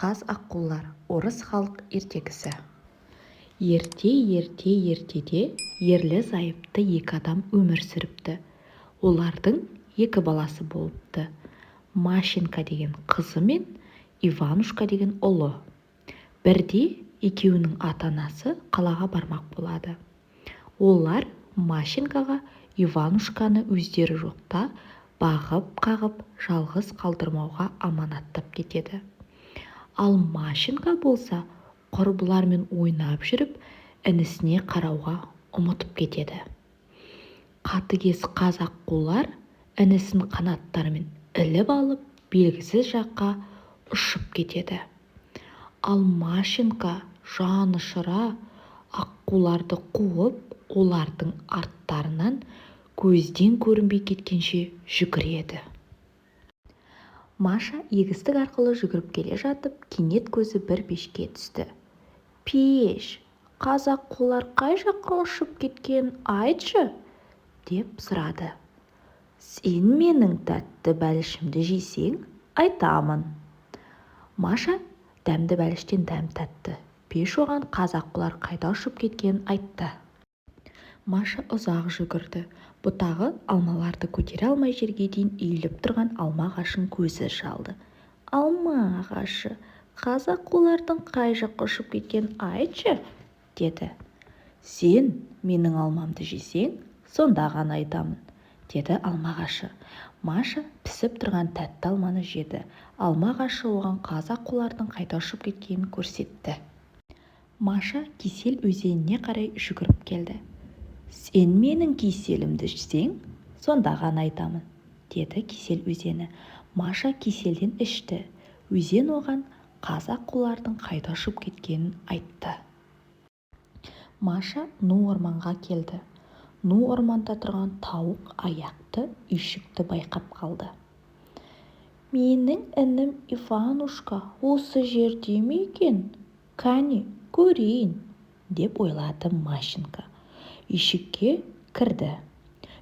Қаз аққулар, орыс халық ертегісі. Ертеде ерлі-зайыпты екі адам өмір сүріпті. Олардың екі баласы болыпты. Машенька деген қызы мен Иванушка деген ұлы. Бірде екеуінің ата-анасы қалаға бармақ болады. Олар Машенькаға Иванушканы өздері жоқта бағып-қағып жалғыз қалдырмауға аманаттап кетеді. Ал Машенька болса құрбылармен ойнап жүріп, інісіне қарауға ұмытып кетеді. Қатыгез қаз аққулар інісін қанаттарымен іліп алып, белгісіз жаққа ұшып кетеді. Ал Машенька жанұшыра аққуларды қуып, олардың арттарынан көзден көрінбей кеткенше жүгіреді. Маша егістік арқылы жүгіріп келе жатып, кенет көзі бір пешке түсті. «Пеш, қаз аққулар қай жаққа ұшып кеткен, айтшы?» деп сұрады. «Сен менің тәтті бәлішімді жесең, айтамын». Маша дәмді бәліштен дәм татты. Пеш оған қаз аққулар қайда ұшып кеткенін айтты. Маша ұзақ жүгірді. Бұтағы алмаларды көтере алмай жерге дейін үйіліп тұрған алма ағашын көзі шалды. «Алма ағашы, қаз аққулардың қай жаққа ұшып кеткенін айтшы?» деді. «Сен менің алмамды жесең, сонда ғана айтамын», деді алма ағашы. Маша пісіп тұрған тәтті алманы жеді. Алма ағашы оған қаз аққулардың қайда ұшып кеткенін көрсетті. Маша кесел өзеніне қарай жүгіріп келді. «Сен менің кеселімді ішсең, сонда ғана айтамын», деді кесел өзені. Маша кеселден ішті. Өзен оған қаз аққулардың қайда ұшып кеткенін айтты. Маша Ну орманға келді. Ну орманда тұрған тауық аяқты үйшікті байқап қалды. «Менің інім Иванушка осы жерде ме екен? Кәне, көрейін», деп ойлады Машенька. Үйшікке кірді.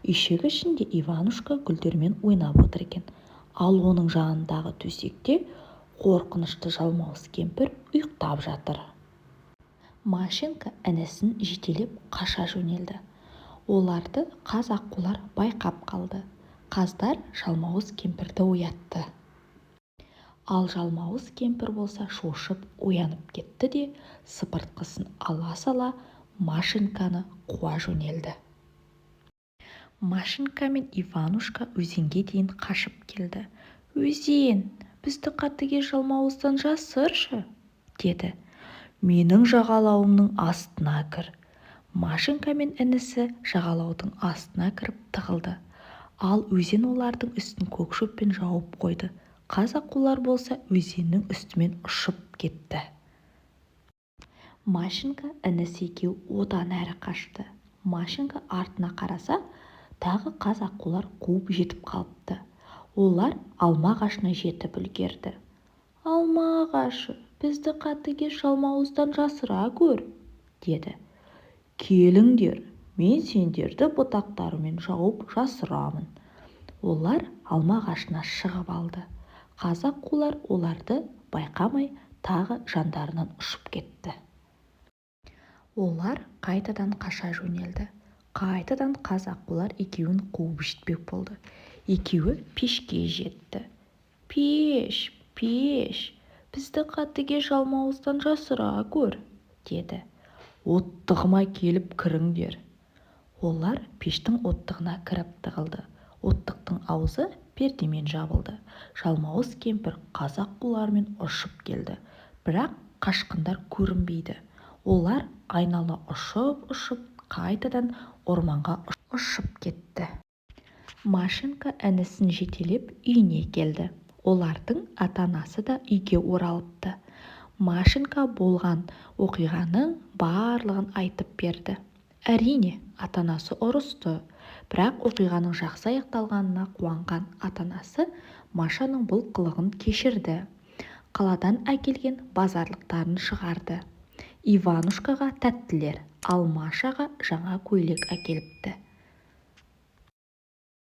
Үйшік ішінде Иванушка гүлдермен ойнап отыр екен. Ал оның жанындағы төсекте қорқынышты жалмауыз кемпір ұйықтап жатыр. Машенька інісін жетелеп қаша жөнелді. Оларды қаз аққулар байқап қалды. Қаздар жалмауыз кемпірді оятты. Ал жалмауыз кемпір болса шошып оянып кетті де сыпыртқысын ала сала Машеньканы қуа жөнелді. Машенька мен Иванушка өзенге дейін қашып келді. «Өзен, бізді қатыгез жалмауыздан жасыршы», деді. «Менің жағалауымның астына кір». Машенька мен інісі жағалаудың астына кіріп тығылды. Ал өзен олардың үстін көк шөппен жауып қойды. Қаз аққулар болса өзеннің үстімен ұшып кетті. Машенька інісі екеу одан әрі қашты. Машенька артына қараса, тағы қаз аққулар қуып жетіп қалыпты. Олар алма ағашына жетіп үлгерді. «Алма ағашы, бізді қатыгез жалмауыздан жасыра көр», деді. «Келіңдер, мен сендерді бұтақтарымен жауып жасырамын». Олар алма ағашына шығып алды. Қаз аққулар оларды байқамай тағы жандарынан ұшып кетті. Олар қайтадан қаша жөнелді. Қайтадан қаз аққулар екеуін қуып жетпек болды. Екеуі пешке жетті. «Пеш, пеш, бізді қатыгез жалмауыздан жасыра көр», деді. «Оттығыма келіп кіріңдер». Олар пештің оттығына кіріп тығылды. Оттықтың аузы пердемен жабылды. Жалмауыз кемпір қаз аққулармен ұшып келді. Бірақ қашқындар көрінбейді. Олар айнала ұшып, қайтадан орманға ұшып кетті. Машенька інісін жетелеп үйіне келді. Олардың ата-анасы да үйге оралыпты. Машенька болған оқиғаның барлығын айтып берді. Әрине, ата-анасы ұрысты. Бірақ оқиғаның жақсы аяқталғанына қуанған ата-анасы Машаның бұл қылығын кешірді. Қаладан әкелген базарлықтарын шығарды. Иванушкаға тәттілер, ал Машаға жаңа көйлек әкеліпті.